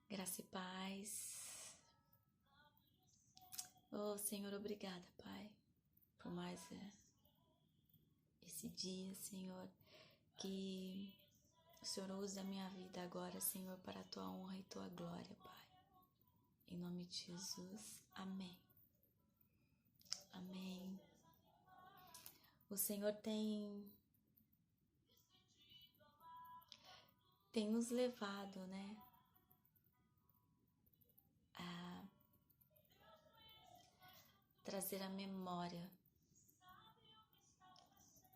Graça e paz. Oh, Senhor, obrigada, Pai, por mais esse dia, Senhor, que o Senhor use a minha vida agora, Senhor, para a Tua honra e Tua glória, Pai. Em nome de Jesus, amém. Amém. O Senhor tem nos levado, né, a trazer à memória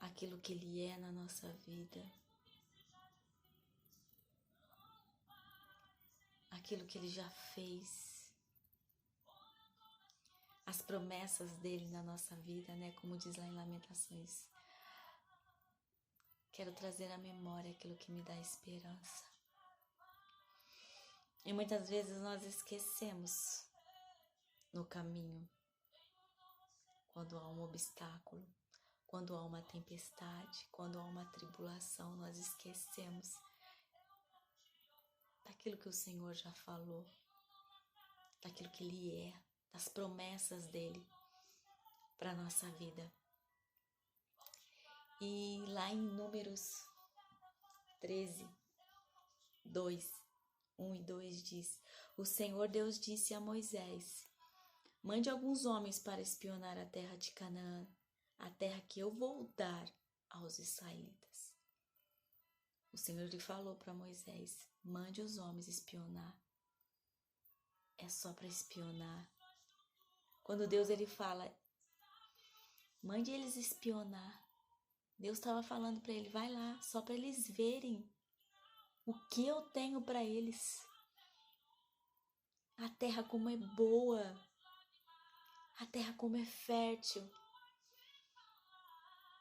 aquilo que Ele é na nossa vida, aquilo que Ele já fez, as promessas dEle na nossa vida, né, como diz lá em Lamentações. Quero trazer à memória aquilo que me dá esperança. E muitas vezes nós esquecemos no caminho, quando há um obstáculo, quando há uma tempestade, quando há uma tribulação, nós esquecemos daquilo que o Senhor já falou, daquilo que Ele é, das promessas dEle para a nossa vida. E lá em Números 13, 2, 1 e 2 diz: O Senhor Deus disse a Moisés: Mande alguns homens para espionar a terra de Canaã, a terra que eu vou dar aos israelitas. O Senhor lhe falou para Moisés: mande os homens espionar. É só para espionar. Quando Deus ele fala, mande eles espionar, Deus estava falando para ele: vai lá, só para eles verem o que eu tenho para eles. A terra como é boa, a terra como é fértil,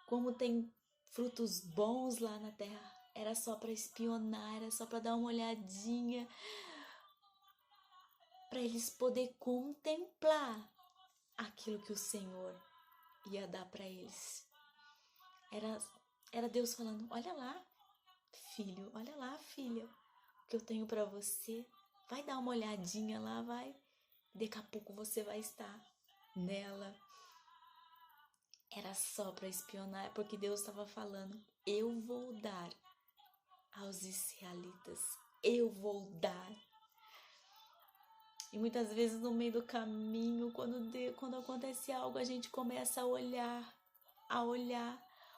como tem frutos bons lá na terra. Era só para espionar, era só para dar uma olhadinha, para eles poderem contemplar aquilo que o Senhor ia dar para eles. Era Deus falando: olha lá, filho, olha lá, filha, o que eu tenho para você. Vai dar uma olhadinha lá, vai. Daqui a pouco você vai estar nela. Era só para espionar, porque Deus estava falando: eu vou dar aos israelitas, eu vou dar. E muitas vezes no meio do caminho, quando acontece algo, a gente começa a olhar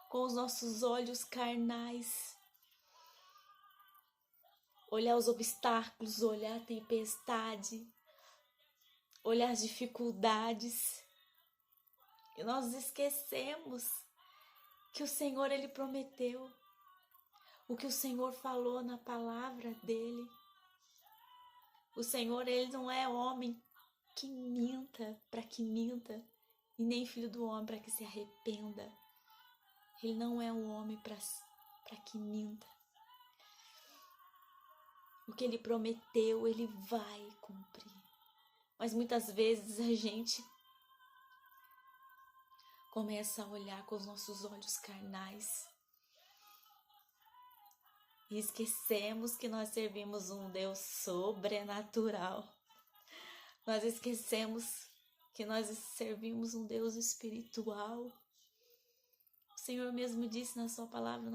com os nossos olhos carnais, olhar os obstáculos, olhar a tempestade, olhar as dificuldades. E nós esquecemos que o Senhor ele prometeu, o que o Senhor falou na palavra dele. O Senhor, ele não é homem que minta, para que minta, e nem filho do homem para que se arrependa. Ele não é um homem para que minta. O que ele prometeu, ele vai cumprir. Mas muitas vezes a gente começa a olhar com os nossos olhos carnais e esquecemos que nós servimos um Deus sobrenatural. Nós esquecemos que nós servimos um Deus espiritual. O Senhor mesmo disse na sua palavra,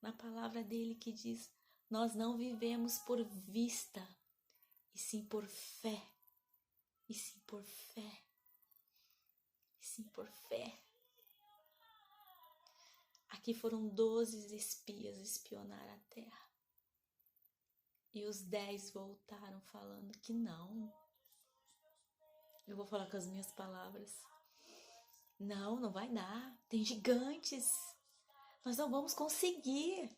na palavra dele que diz: nós não vivemos por vista, e sim por fé. E sim por fé. E sim por fé. Aqui foram 12 espias espionar a terra. E os 10 voltaram falando que não. Eu vou falar com as minhas palavras. Não vai dar. Tem gigantes. Nós não vamos conseguir.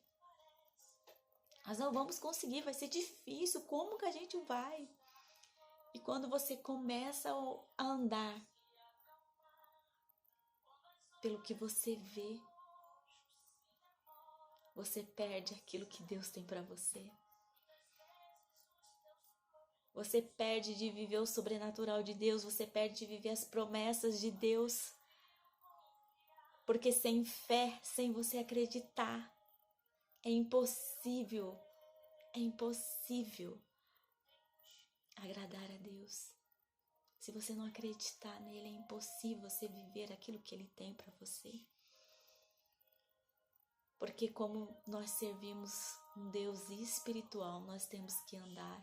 Vai ser difícil. Como que a gente vai? E quando você começa a andar pelo que você vê, você perde aquilo que Deus tem para você. Você perde de viver o sobrenatural de Deus, você perde de viver as promessas de Deus. Porque sem fé, sem você acreditar, é impossível agradar a Deus. Se você não acreditar nele, é impossível você viver aquilo que ele tem para você. Porque como nós servimos um Deus espiritual, nós temos que andar.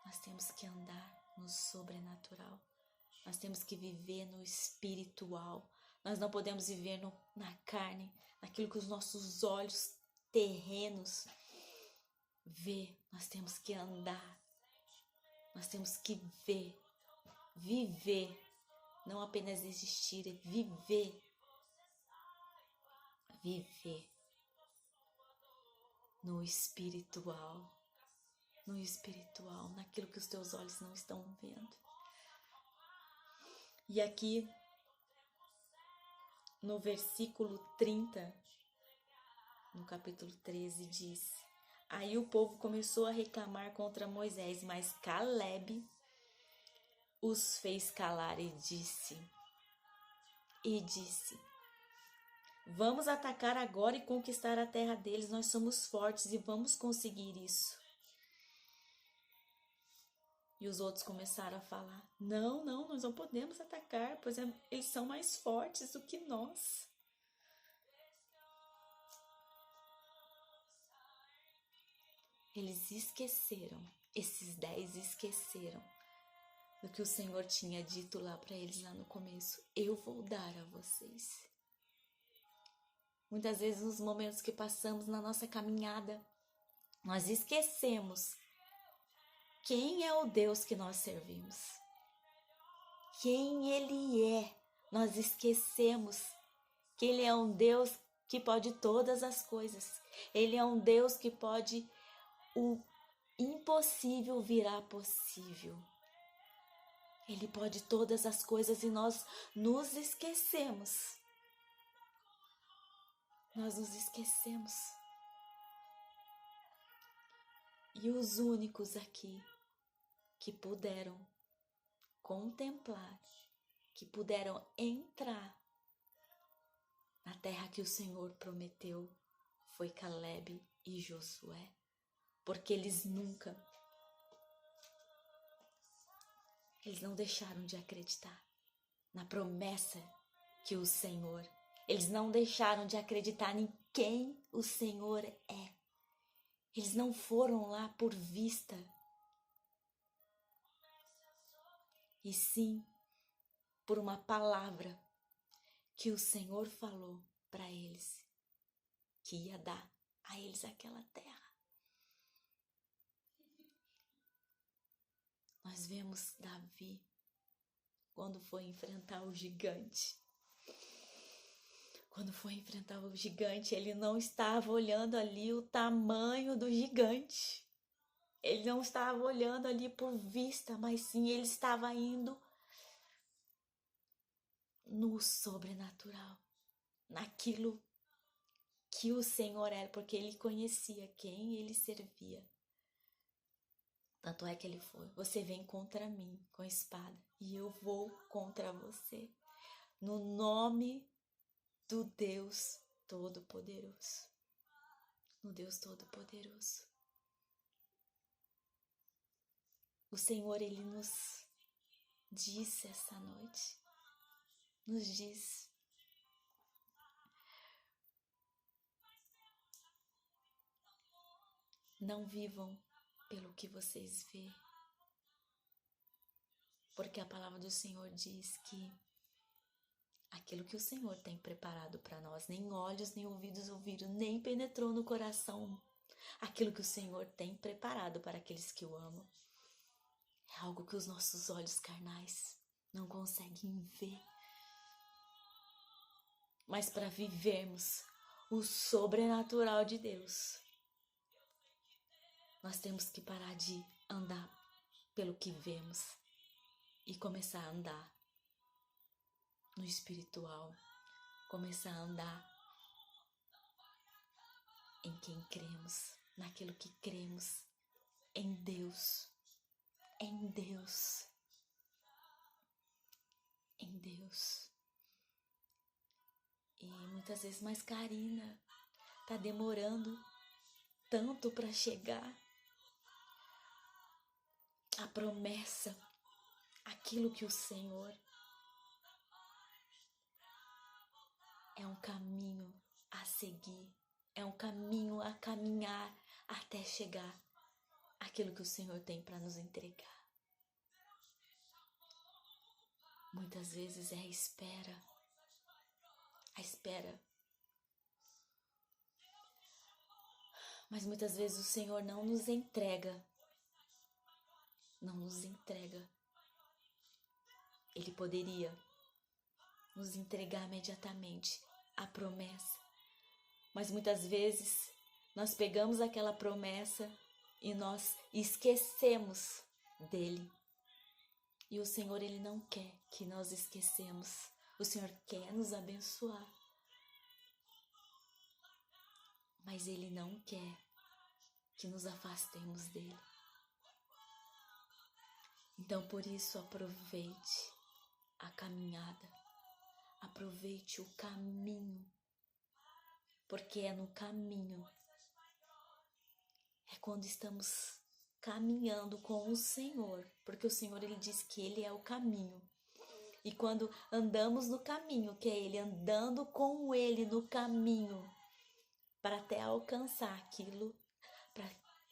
Nós temos que andar no sobrenatural. Nós temos que viver no espiritual. Nós não podemos viver na carne, naquilo que os nossos olhos terrenos vê. Nós temos que andar. Nós temos que viver, não apenas existir, é viver no espiritual, naquilo que os teus olhos não estão vendo. E aqui, no versículo 30, no capítulo 13, diz: aí o povo começou a reclamar contra Moisés, mas Calebe os fez calar e disse: vamos atacar agora e conquistar a terra deles, nós somos fortes e vamos conseguir isso. E os outros começaram a falar: não, nós não podemos atacar, pois eles são mais fortes do que nós. Eles esqueceram, esses 10 esqueceram do que o Senhor tinha dito lá para eles lá no começo: eu vou dar a vocês. Muitas vezes nos momentos que passamos na nossa caminhada, nós esquecemos quem é o Deus que nós servimos. Quem Ele é. Nós esquecemos que Ele é um Deus que pode todas as coisas. Ele é um Deus que pode o impossível virar possível. Ele pode todas as coisas e nós nos esquecemos. Nós nos esquecemos. E os únicos aqui que puderam contemplar, que puderam entrar na terra que o Senhor prometeu, foi Calebe e Josué. Porque eles não deixaram de acreditar na promessa que o Senhor, eles não deixaram de acreditar em quem o Senhor é. Eles não foram lá por vista, e sim por uma palavra que o Senhor falou para eles, que ia dar a eles aquela terra. Nós vemos Davi quando foi enfrentar o gigante. Quando foi enfrentar o gigante, ele não estava olhando ali o tamanho do gigante. Ele não estava olhando ali por vista, mas sim ele estava indo no sobrenatural, naquilo que o Senhor era, porque ele conhecia quem ele servia. Tanto é que ele foi: você vem contra mim com espada e eu vou contra você, no nome do Deus Todo-Poderoso. No Deus Todo-Poderoso. O Senhor, Ele nos disse essa noite, nos diz: não vivam pelo que vocês veem, porque a palavra do Senhor diz que aquilo que o Senhor tem preparado para nós, nem olhos nem ouvidos ouviram, nem penetrou no coração. Aquilo que o Senhor tem preparado para aqueles que o amam é algo que os nossos olhos carnais não conseguem ver. Mas para vivermos o sobrenatural de Deus, nós temos que parar de andar pelo que vemos e começar a andar no espiritual, começar a andar em quem cremos, naquilo que cremos, em Deus, em Deus, em Deus. E muitas vezes, mas Karina, tá demorando tanto para chegar. promessa, aquilo que o Senhor é um caminho a seguir, é um caminho a caminhar até chegar aquilo que o Senhor tem para nos entregar. Muitas vezes é a espera. Mas muitas vezes o Senhor não nos entrega. Ele poderia nos entregar imediatamente a promessa. Mas muitas vezes nós pegamos aquela promessa e nós esquecemos dele. E o Senhor, Ele não quer que nós esquecemos. O Senhor quer nos abençoar. Mas Ele não quer que nos afastemos dele. Então, por isso, aproveite a caminhada. Aproveite o caminho. Porque é no caminho. É quando estamos caminhando com o Senhor. Porque o Senhor, Ele diz que Ele é o caminho. E quando andamos no caminho, que é Ele andando com Ele no caminho, para até alcançar aquilo,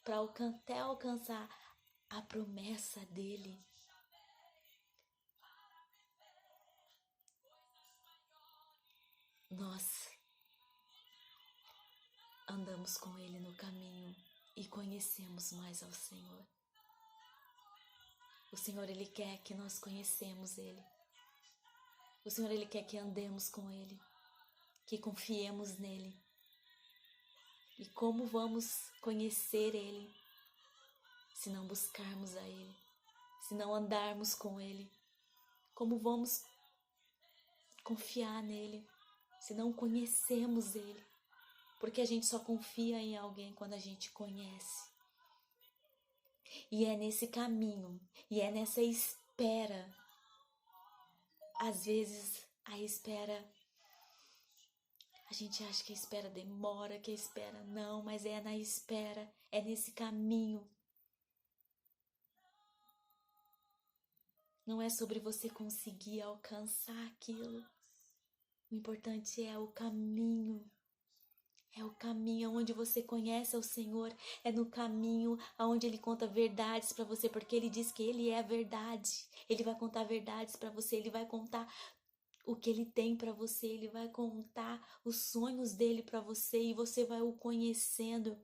para até alcançar a promessa dele. Nós andamos com Ele no caminho e conhecemos mais ao Senhor. O Senhor, Ele quer que nós conhecemos Ele. O Senhor, Ele quer que andemos com Ele, que confiemos nele. E como vamos conhecer Ele se não buscarmos a Ele, se não andarmos com Ele? Como vamos confiar nele se não conhecemos Ele? Porque a gente só confia em alguém quando a gente conhece. E é nesse caminho, e é nessa espera. Às vezes a espera, a gente acha que a espera demora, que a espera não, mas é na espera, é nesse caminho. Não é sobre você conseguir alcançar aquilo. O importante é o caminho. É o caminho onde você conhece o Senhor. É no caminho onde Ele conta verdades para você, porque Ele diz que Ele é a verdade. Ele vai contar verdades para você, Ele vai contar o que Ele tem para você, Ele vai contar os sonhos dEle para você e você vai o conhecendo,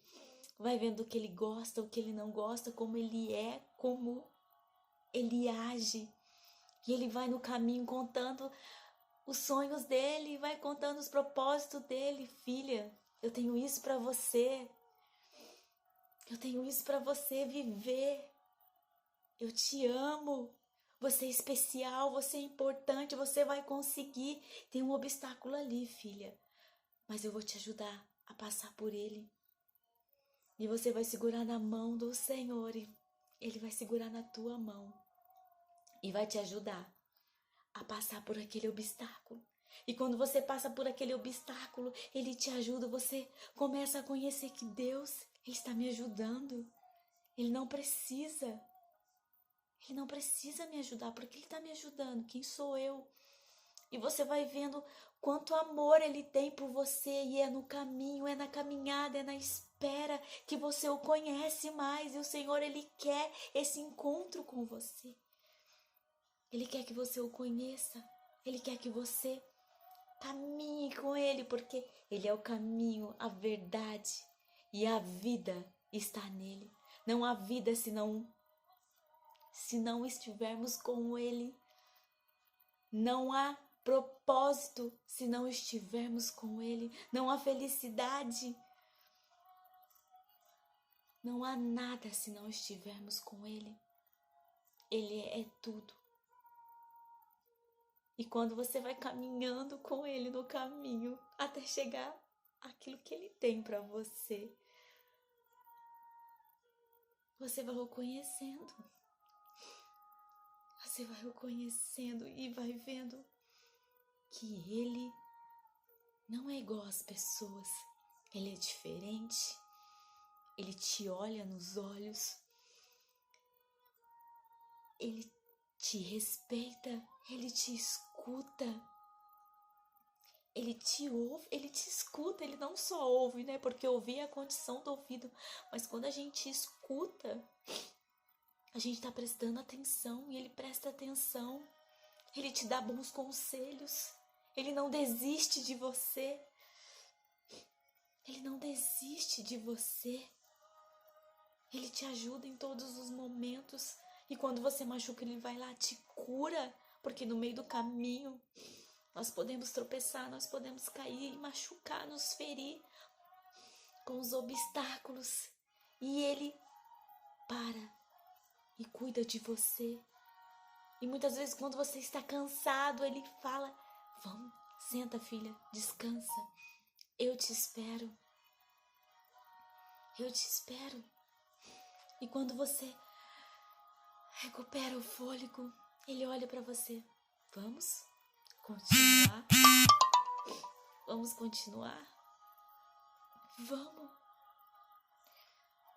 vai vendo o que Ele gosta, o que Ele não gosta, como Ele é, como Ele age. E Ele vai no caminho contando os sonhos dEle, vai contando os propósitos dEle. Filha, eu tenho isso para você. Eu tenho isso para você viver. Eu te amo. Você é especial, você é importante, você vai conseguir. Tem um obstáculo ali, filha, mas eu vou te ajudar a passar por ele. E você vai segurar na mão do Senhor e Ele vai segurar na tua mão e vai te ajudar a passar por aquele obstáculo. E quando você passa por aquele obstáculo, Ele te ajuda, você começa a conhecer que Deus, Ele está me ajudando. Ele não precisa me ajudar, porque Ele está me ajudando. Quem sou eu? E você vai vendo quanto amor Ele tem por você. E é no caminho, é na caminhada, é na espera que você o conhece mais. E o Senhor, Ele quer esse encontro com você. Ele quer que você o conheça. Ele quer que você caminhe com Ele, porque Ele é o caminho, a verdade e a vida está nele. Não há vida se não estivermos com Ele. Não há propósito se não estivermos com Ele. Não há felicidade. Não há nada se não estivermos com Ele. Ele é tudo. E quando você vai caminhando com Ele no caminho até chegar àquilo que Ele tem para você, você vai o conhecendo. Você vai o conhecendo e vai vendo que Ele não é igual às pessoas. Ele é diferente. Ele te olha nos olhos. Ele te respeita, Ele te escuta. Ele te ouve, Ele te escuta. Ele não só ouve, né? Porque ouvir é a condição do ouvido. Mas quando a gente escuta, a gente está prestando atenção e Ele presta atenção. Ele te dá bons conselhos. Ele não desiste de você. Ele não desiste de você. Ele te ajuda em todos os momentos. E quando você machuca, Ele vai lá, te cura. Porque no meio do caminho, nós podemos tropeçar, nós podemos cair e machucar, nos ferir com os obstáculos. E Ele para e cuida de você. E muitas vezes quando você está cansado, Ele fala: vamos, senta, filha, descansa. Eu te espero. Eu te espero. E quando você recupera o fôlego, Ele olha para você. Vamos continuar? Vamos continuar? Vamos.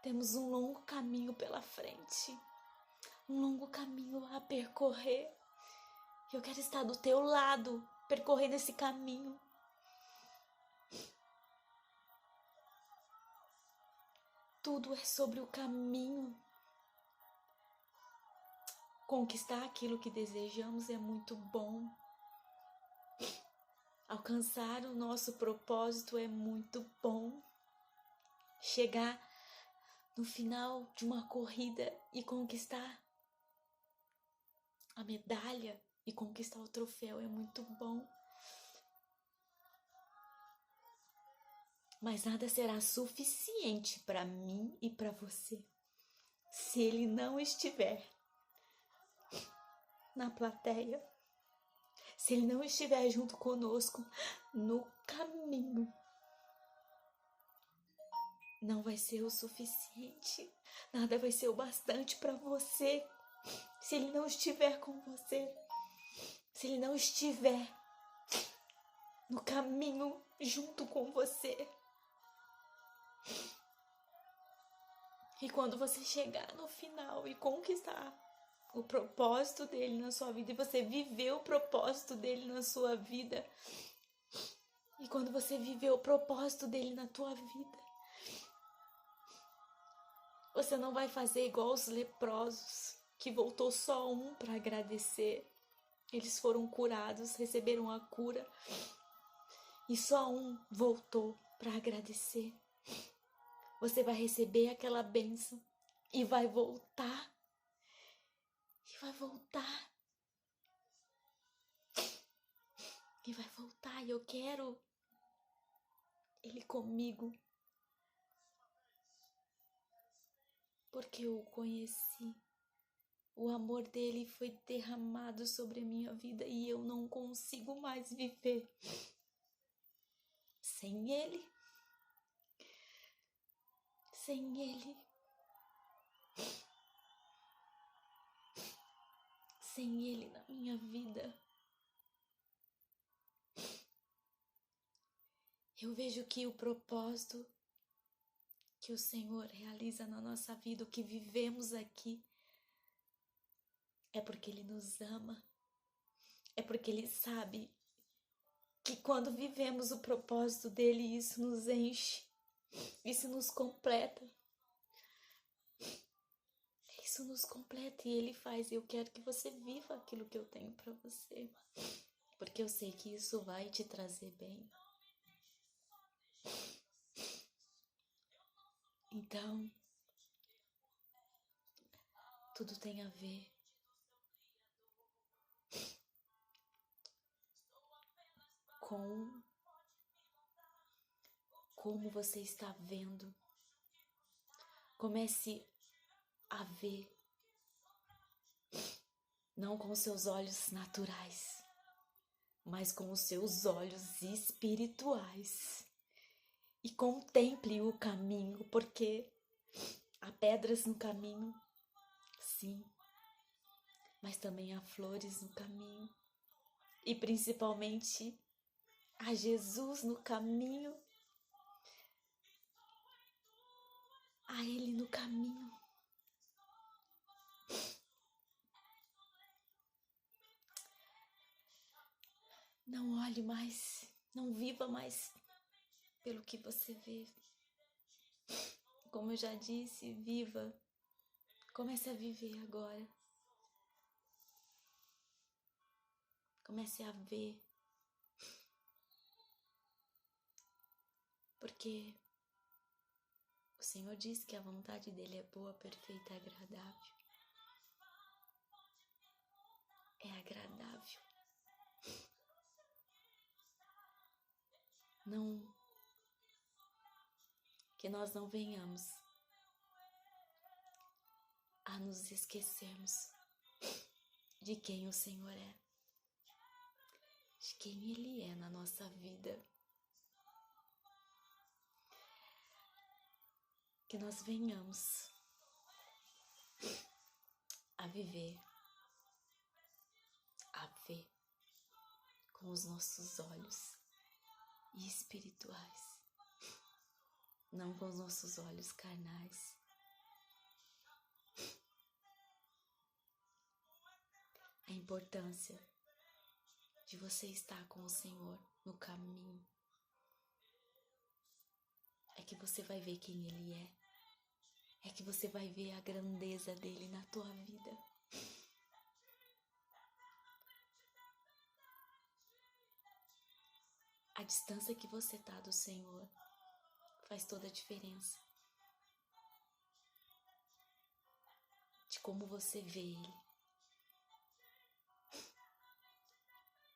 Temos um longo caminho pela frente. Um longo caminho a percorrer. Eu quero estar do teu lado, percorrendo esse caminho. Tudo é sobre o caminho. Conquistar aquilo que desejamos é muito bom. Alcançar o nosso propósito é muito bom. Chegar no final de uma corrida e conquistar a medalha e conquistar o troféu é muito bom. Mas nada será suficiente para mim e para você se Ele não estiver na plateia, se Ele não estiver junto conosco no caminho. Não vai ser o suficiente, nada vai ser o bastante para você se Ele não estiver com você, se Ele não estiver no caminho junto com você. E quando você chegar no final e conquistar o propósito dele na sua vida, e você viver o propósito dele na sua vida, e quando você viver o propósito dele na tua vida, você não vai fazer igual os leprosos, que voltou só um para agradecer. Eles foram curados, receberam a cura, e só um voltou para agradecer. Você vai receber aquela bênção e vai voltar. E vai voltar. E vai voltar. E eu quero Ele comigo. Porque eu o conheci. O amor dele foi derramado sobre a minha vida e eu não consigo mais viver sem ele. Sem ele. Sem ele na minha vida. Eu vejo que o propósito que o Senhor realiza na nossa vida, o que vivemos aqui, é porque Ele nos ama. É porque Ele sabe que quando vivemos o propósito dEle, isso nos enche, isso nos completa. Isso nos completa e Ele faz. Eu quero que você viva aquilo que eu tenho para você, porque eu sei que isso vai te trazer bem. Então, tudo tem a ver com como você está vendo. Comece a ver, não com os seus olhos naturais, mas com os seus olhos espirituais. E contemple o caminho, porque há pedras no caminho, sim, mas também há flores no caminho. E principalmente há Jesus no caminho. Há Ele no caminho. olhe mais, não viva mais pelo que você vê. Como eu já disse, viva. Comece a viver agora. Comece a ver. Porque o Senhor diz que a vontade dele é boa, perfeita e agradável. É agradável. Não, que nós não venhamos a nos esquecermos de quem o Senhor é, de quem Ele é na nossa vida. Que nós venhamos a viver, a ver com os nossos olhos espirituais, não com os nossos olhos carnais. A importância de você estar com o Senhor no caminho é que você vai ver quem Ele é que você vai ver a grandeza dele na tua vida. A distância que você está do Senhor faz toda a diferença de como você vê Ele.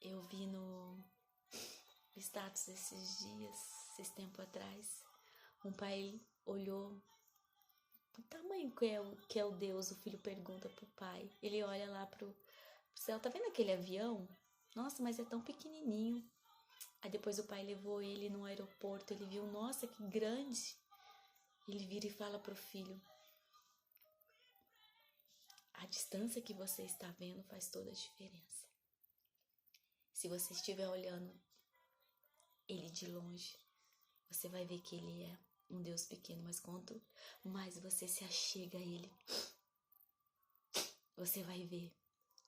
Eu vi no status esses tempos atrás, um pai olhou o tamanho que é o Deus, o filho pergunta pro pai. Ele olha lá pro céu, tá vendo aquele avião? Nossa, mas é tão pequenininho. Aí depois o pai levou ele no aeroporto, ele viu, nossa, que grande. Ele vira e fala pro filho: a distância que você está vendo faz toda a diferença. Se você estiver olhando ele de longe, você vai ver que ele é um Deus pequeno, mas quanto mais você se achega a ele, você vai ver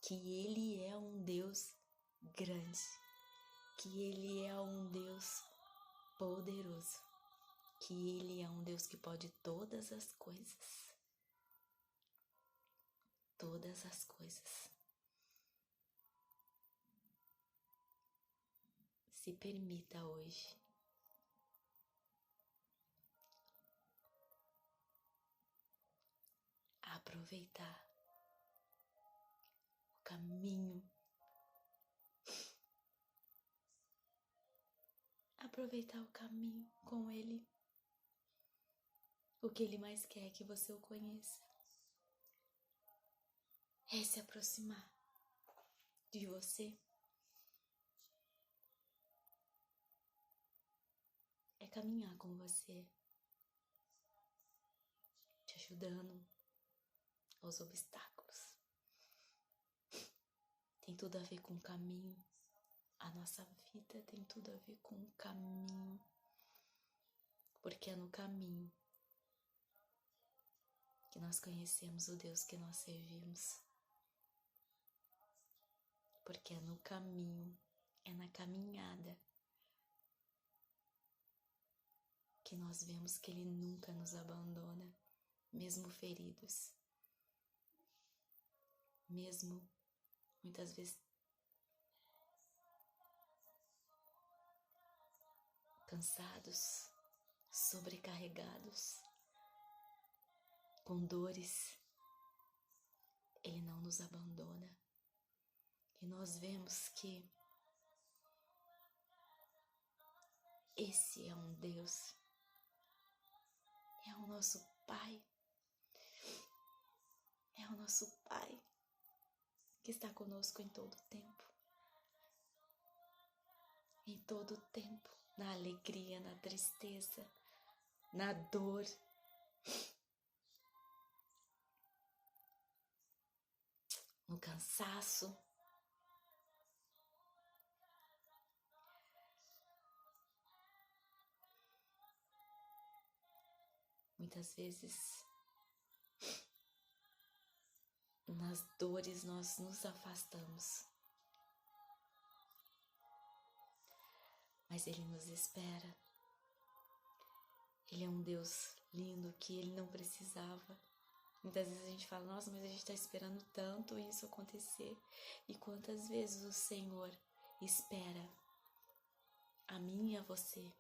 que ele é um Deus grande, que ele é um Deus poderoso, que ele é um Deus que pode todas as coisas. Todas as coisas. Se permita hoje aproveitar o caminho, aproveitar o caminho com Ele. O que Ele mais quer é que você o conheça, é se aproximar de você, é caminhar com você, te ajudando aos obstáculos. Tem tudo a ver com o caminho. A nossa vida tem tudo a ver com o caminho, porque é no caminho que nós conhecemos o Deus que nós servimos, porque é no caminho, é na caminhada que nós vemos que Ele nunca nos abandona, mesmo feridos, mesmo muitas vezes cansados, sobrecarregados, com dores, Ele não nos abandona. E nós vemos que esse é um Deus, é o nosso Pai, é o nosso Pai que está conosco em todo tempo. Em todo tempo, na alegria, na tristeza, na dor. No cansaço. Muitas vezes, nas dores nós nos afastamos. mas Ele nos espera. Ele é um Deus lindo que Ele não precisava. Muitas vezes a gente fala, nossa, mas a gente está esperando tanto isso acontecer. E quantas vezes o Senhor espera a mim e a você.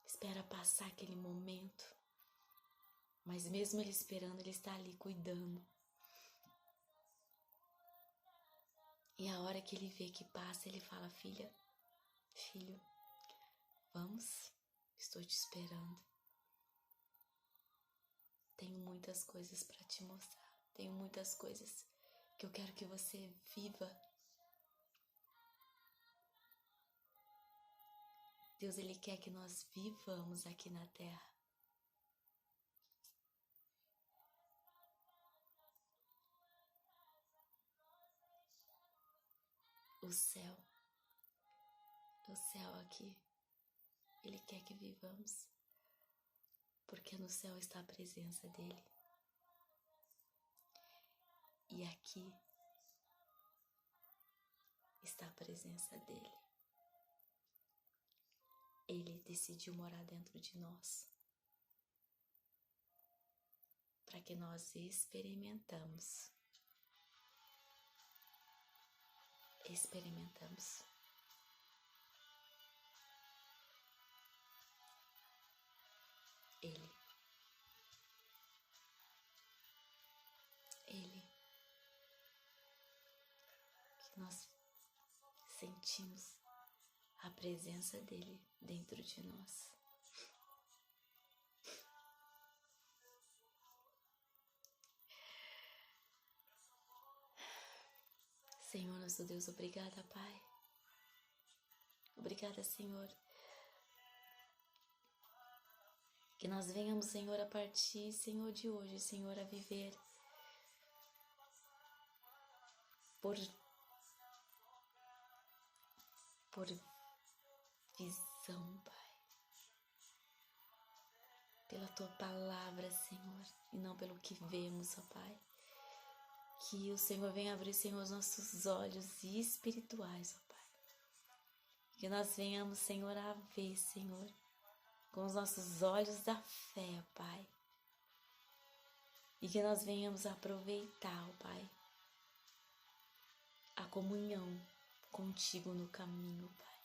Espera passar aquele momento. Mas mesmo Ele esperando, Ele está ali cuidando. E a hora que Ele vê que passa, Ele fala, filha, filho, vamos, estou te esperando. Tenho muitas coisas para te mostrar. Tenho muitas coisas que eu quero que você viva. Deus, Ele quer que nós vivamos aqui na terra. O céu aqui, Ele quer que vivamos, porque no céu está a presença dEle. E aqui está a presença dEle. Ele decidiu morar dentro de nós, para que nós experimentamos Ele, que nós sentimos a presença dEle dentro de nós. Senhor, nosso Deus, obrigada, Pai. Obrigada, Senhor. Que nós venhamos, Senhor, a partir, Senhor, de hoje, Senhor, a viver por visão, Pai. Pela Tua palavra, Senhor, e não pelo que vemos, ó Pai. Que o Senhor venha abrir, Senhor, os nossos olhos espirituais, ó Pai. Que nós venhamos, Senhor, a ver, Senhor, com os nossos olhos da fé, ó Pai. E que nós venhamos a aproveitar, ó Pai, a comunhão contigo no caminho, Pai.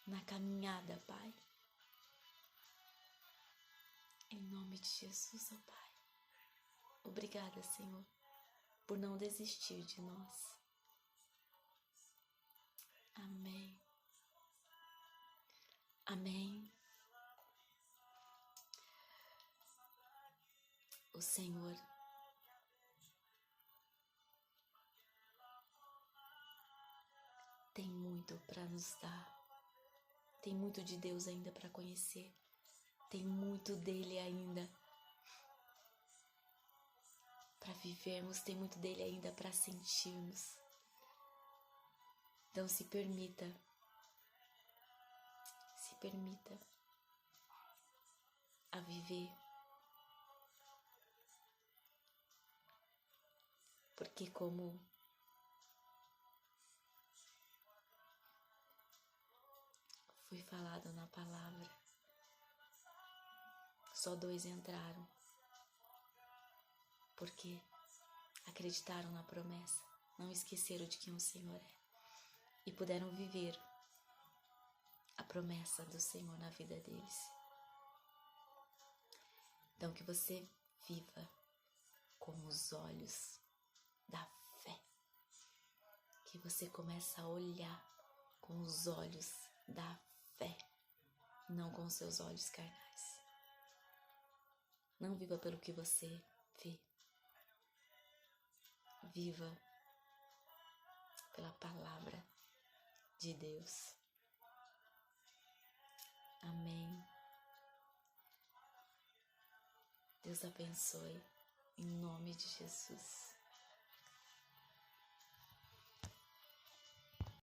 Na caminhada, Pai. Em nome de Jesus, ó Pai. Obrigada, Senhor, por não desistir de nós. Amém. Amém. O Senhor tem muito para nos dar. Tem muito de Deus ainda para conhecer. Tem muito dele ainda para vivermos. Tem muito dele ainda para sentirmos. Então se permita a viver. Porque como foi falado na palavra, só 2 entraram, porque acreditaram na promessa, não esqueceram de quem o Senhor é e puderam viver a promessa do Senhor na vida deles. Então que você viva com os olhos da fé, que você comece a olhar com os olhos da fé, não com os seus olhos carnais. Não viva pelo que você vê. Viva pela palavra de Deus. Amém. Deus abençoe em nome de Jesus.